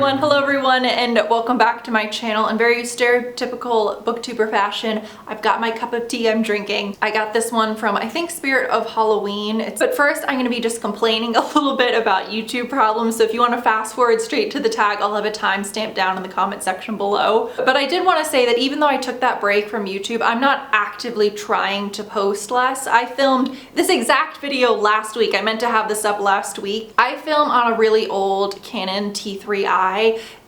Hello everyone, and welcome back to my channel. In very stereotypical booktuber fashion, I've got my cup of tea I'm drinking. I got this one from, I think, Spirit of Halloween. But first, I'm gonna be just complaining a little bit about YouTube problems, so if you wanna fast forward straight to the tag, I'll have a timestamp down in the comment section below. But I did wanna say that even though I took that break from YouTube, I'm not actively trying to post less. I filmed this exact video last week. I meant to have this up last week. I film on a really old Canon T3i,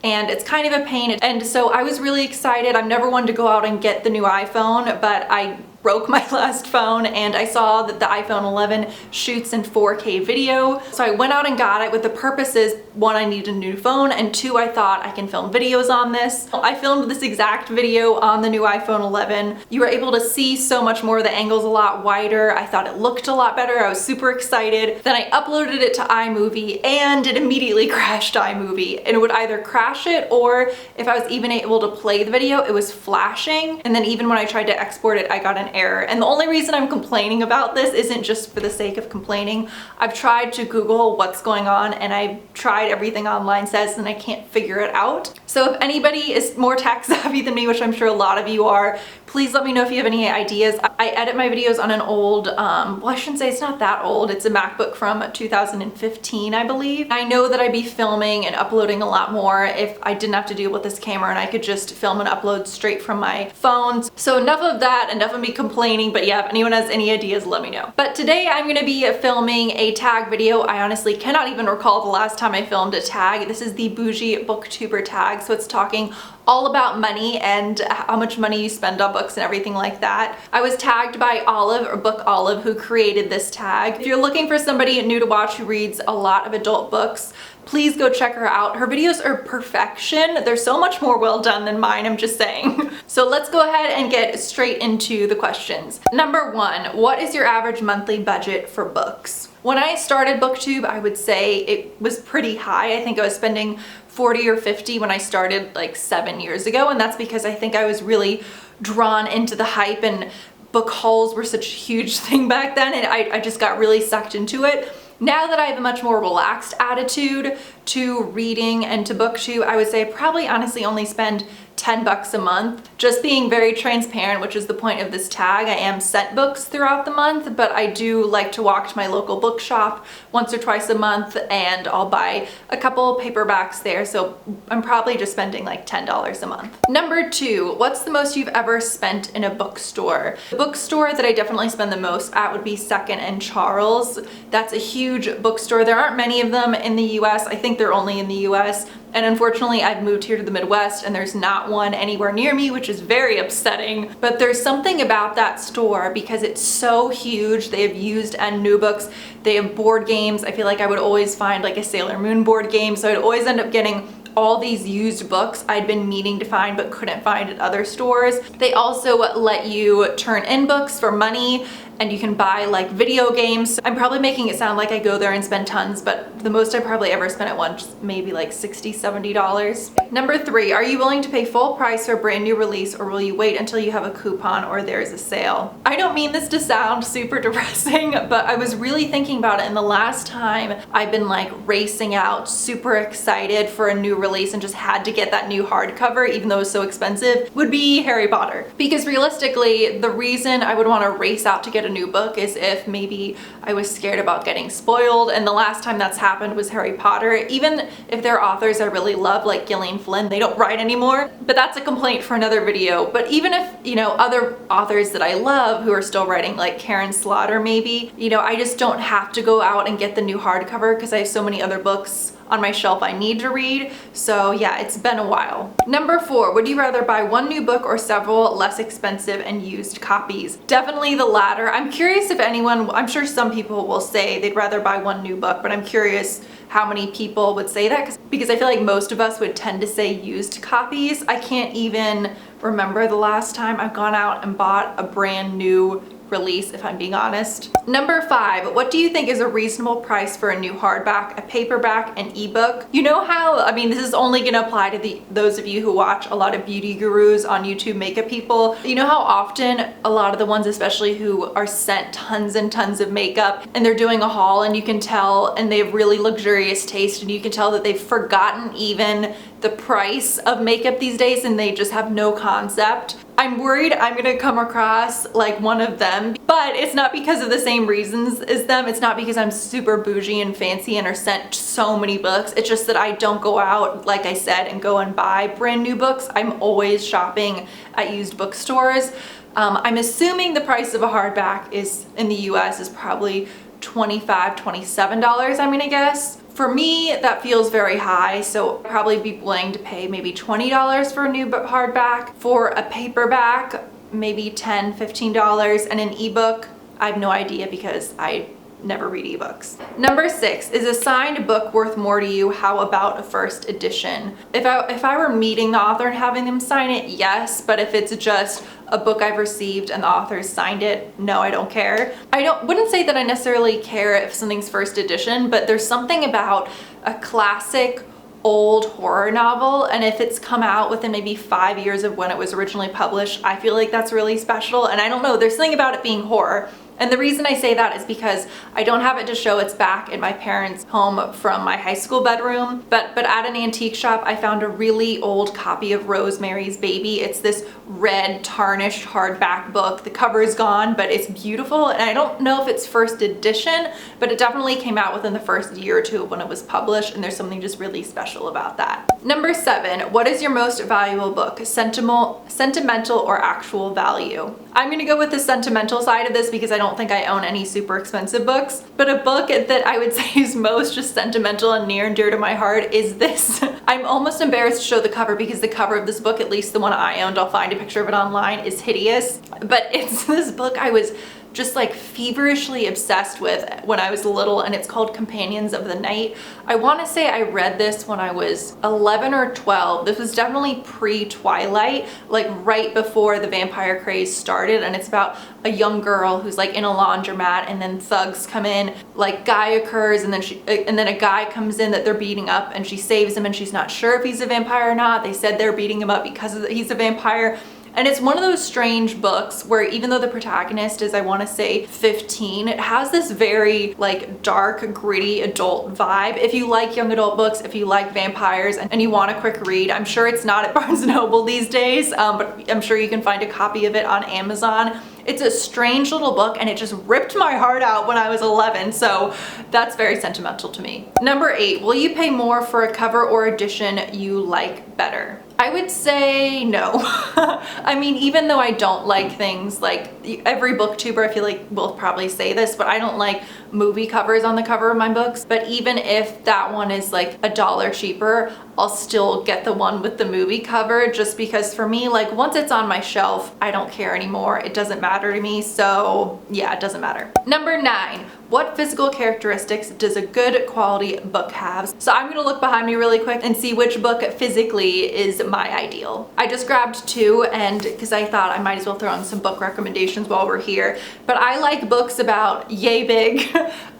and it's kind of a pain, and so I was really excited. I've never wanted to go out and get the new iPhone, but I broke my last phone and I saw that the iPhone 11 shoots in 4K video. So I went out and got it with the purposes, one, I needed a new phone, and two, I thought I can film videos on this. I filmed this exact video on the new iPhone 11. You were able to see so much more, the angle's a lot wider. I thought it looked a lot better. I was super excited. Then I uploaded it to iMovie and it immediately crashed iMovie, and it would either crash it, or if I was even able to play the video, it was flashing. And then even when I tried to export it, I got an error. And the only reason I'm complaining about this isn't just for the sake of complaining. I've tried to Google what's going on, and I've tried everything online says, and I can't figure it out. So if anybody is more tech savvy than me, which I'm sure a lot of you are, please let me know if you have any ideas. I edit my videos on an old, well, I shouldn't say it's not that old. It's a MacBook from 2015, I believe. I know that I'd be filming and uploading a lot more if I didn't have to deal with this camera and I could just film and upload straight from my phone. So enough of that, enough of me complaining, but yeah, if anyone has any ideas, let me know. But today I'm gonna be filming a tag video. I honestly cannot even recall the last time I filmed a tag. This is the Boujee Booktuber Tag, so it's talking all about money and how much money you spend on books and everything like that. I was tagged by Olive, or Book Olive, who created this tag. If you're looking for somebody new to watch who reads a lot of adult books, please go check her out. Her videos are perfection. They're so much more well done than mine, I'm just saying. So let's go ahead and get straight into the questions. Number one, what is your average monthly budget for books? When I started BookTube, I would say it was pretty high. I think I was spending 40 or 50 when I started like 7 years ago, and that's because I think I was really drawn into the hype, and book hauls were such a huge thing back then, and I just got really sucked into it. Now that I have a much more relaxed attitude to reading and to BookTube, I would say I probably honestly only spend 10 bucks a month. Just being very transparent, which is the point of this tag, I am sent books throughout the month, but I do like to walk to my local bookshop once or twice a month, and I'll buy a couple paperbacks there, so I'm probably just spending like $10 a month. Number two, what's the most you've ever spent in a bookstore? The bookstore that I definitely spend the most at would be Second and Charles. That's a huge bookstore. There aren't many of them in the US. I think they're only in the US. And unfortunately, I've moved here to the Midwest and there's not one anywhere near me, which is very upsetting. But there's something about that store because it's so huge. They have used and new books. They have board games. I feel like I would always find like a Sailor Moon board game. So I'd always end up getting all these used books I'd been meaning to find but couldn't find at other stores. They also let you turn in books for money, and you can buy like video games. I'm probably making it sound like I go there and spend tons, but the most I probably ever spent at once, maybe like $60, $70. Number three, are you willing to pay full price for a brand new release, or will you wait until you have a coupon or there's a sale? I don't mean this to sound super depressing, but I was really thinking about it, and the last time I've been like racing out, super excited for a new release and just had to get that new hardcover, even though it was so expensive, would be Harry Potter. Because realistically, the reason I would want to race out to get a new book is if maybe I was scared about getting spoiled, and the last time that's happened was Harry Potter. Even if they're authors I really love, like Gillian Flynn, they don't write anymore, but that's a complaint for another video. But even if, you know, other authors that I love who are still writing, like Karen Slaughter maybe, you know, I just don't have to go out and get the new hardcover because I have so many other books on my shelf I need to read. So yeah, it's been a while. Number four, would you rather buy one new book or several less expensive and used copies? Definitely the latter. I'm curious if anyone, I'm sure some people will say they'd rather buy one new book, but I'm curious how many people would say that, because I feel like most of us would tend to say used copies. I can't even remember the last time I've gone out and bought a brand new release, if I'm being honest. Number 5, what do you think is a reasonable price for a new hardback, a paperback, an ebook? You know how, I mean, this is only gonna apply to those of you who watch a lot of beauty gurus on YouTube, makeup people. You know how often a lot of the ones, especially who are sent tons and tons of makeup and they're doing a haul, and you can tell, and they have really luxurious taste, and you can tell that they've forgotten even the price of makeup these days and they just have no concept. I'm worried I'm gonna come across like one of them, but it's not because of the same reasons as them. It's not because I'm super bougie and fancy and are sent so many books. It's just that I don't go out, like I said, and go and buy brand new books. I'm always shopping at used bookstores. I'm assuming the price of a hardback is in the US is probably $25, $27, I'm gonna guess. For me, that feels very high, so I'd probably be willing to pay maybe $20 for a new hardback. For a paperback, maybe $10, $15, and an ebook, I have no idea because I never read ebooks. Number 6, is a signed book worth more to you? How about a first edition? If I were meeting the author and having them sign it, yes, but if it's just a book I've received and the author signed it, no, I don't care. Wouldn't say that I necessarily care if something's first edition, but there's something about a classic old horror novel, and if it's come out within maybe 5 years of when it was originally published, I feel like that's really special. And I don't know, there's something about it being horror. And the reason I say that is because I don't have it to show. It's back in my parents' home from my high school bedroom. But at an antique shop, I found a really old copy of Rosemary's Baby. It's this red tarnished hardback book. The cover is gone, but it's beautiful. And I don't know if it's first edition, but it definitely came out within the first year or two of when it was published. And there's something just really special about that. Number 7, what is your most valuable book? Sentimental or actual value? I'm gonna go with the sentimental side of this because I don't think I own any super expensive books, but a book that I would say is most just sentimental and near and dear to my heart is this. I'm almost embarrassed to show the cover because the cover of this book, at least the one I owned, I'll find a picture of it online, is hideous, but it's this book I was just like feverishly obsessed with when I was little, and it's called Companions of the Night. I want to say I read this when I was 11 or 12. This was definitely pre-Twilight, like right before the vampire craze started, and it's about a young girl who's like in a laundromat, and then thugs come in, like guy occurs, and then a guy comes in that they're beating up, and she saves him, and she's not sure if he's a vampire or not. They said they're beating him up because he's a vampire. And it's one of those strange books where even though the protagonist is, I want to say 15, it has this very like dark, gritty adult vibe. If you like young adult books, if you like vampires and you want a quick read, I'm sure it's not at Barnes & Noble these days, but I'm sure you can find a copy of it on Amazon. It's a strange little book and it just ripped my heart out when I was 11, so that's very sentimental to me. Number 8, will you pay more for a cover or edition you like better? I would say no. I mean, even though I don't like things like, every booktuber I feel like will probably say this, but I don't like movie covers on the cover of my books. But even if that one is like $1 cheaper, I'll still get the one with the movie cover, just because for me, like once it's on my shelf, I don't care anymore. It doesn't matter to me. So yeah, it doesn't matter. Number 9, what physical characteristics does a good quality book have? So I'm gonna look behind me really quick and see which book physically is my ideal. I just grabbed 2, and because I thought I might as well throw in some book recommendations while we're here, but I like books about yay big.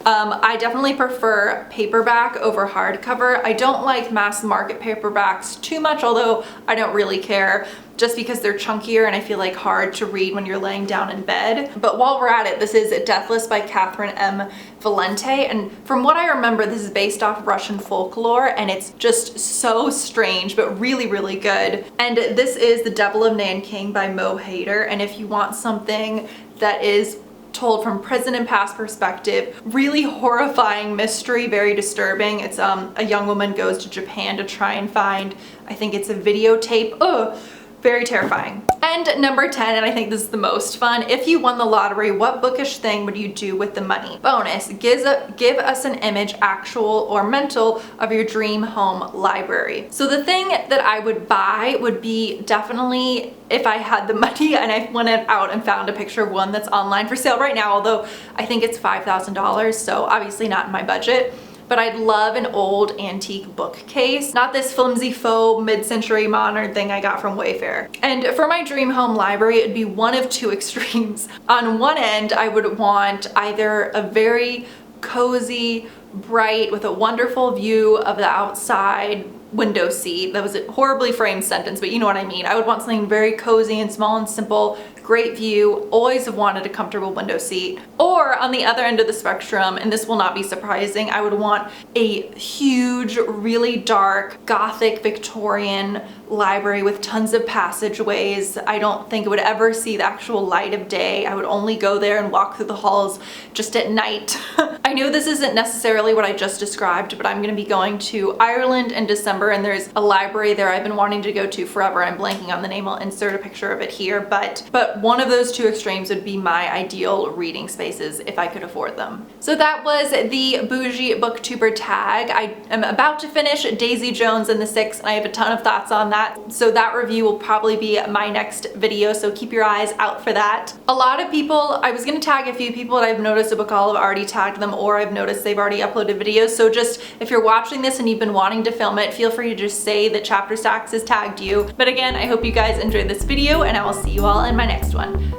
I definitely prefer paperback over hardcover. I don't like mass market paperbacks too much, although I don't really care, just because they're chunkier and I feel like hard to read when you're laying down in bed. But while we're at it, this is Deathless by Catherine M. Valente, and from what I remember, this is based off Russian folklore, and it's just so strange, but really, really good. And this is The Devil of Nanking by Mo Hader, and if you want something that is told from present and past perspective, really horrifying mystery, very disturbing. It's a young woman goes to Japan to try and find, I think it's a videotape. Ugh. Very terrifying. And number 10, and I think this is the most fun, if you won the lottery, what bookish thing would you do with the money? Bonus, give us an image, actual or mental, of your dream home library. So the thing that I would buy would be definitely, if I had the money and I went out and found a picture of one that's online for sale right now, although I think it's $5,000, so obviously not in my budget. but I'd love an old antique bookcase, not this flimsy faux mid-century modern thing I got from Wayfair. And for my dream home library, it'd be one of two extremes. On one end, I would want either a very cozy, bright, with a wonderful view of the outside window seat. That was a horribly framed sentence, but you know what I mean. I would want something very cozy and small and simple, great view, always have wanted a comfortable window seat. Or on the other end of the spectrum, and this will not be surprising, I would want a huge, really dark, gothic Victorian library with tons of passageways. I don't think it would ever see the actual light of day. I would only go there and walk through the halls just at night. I know this isn't necessarily what I just described, but I'm gonna be going to Ireland in December, and there's a library there I've been wanting to go to forever. I'm blanking on the name. I'll insert a picture of it here, but one of those two extremes would be my ideal reading spaces if I could afford them. So that was the Boujee Booktuber tag. I am about to finish Daisy Jones and the Six, and I have a ton of thoughts on that. So that review will probably be my next video, so keep your eyes out for that. A lot of people, I was gonna tag a few people that I've noticed a book all have already tagged them, or I've noticed they've already uploaded videos. So just, if you're watching this and you've been wanting to film it, feel free to just say that ChapterStackss has tagged you. But again, I hope you guys enjoyed this video, and I will see you all in my next one.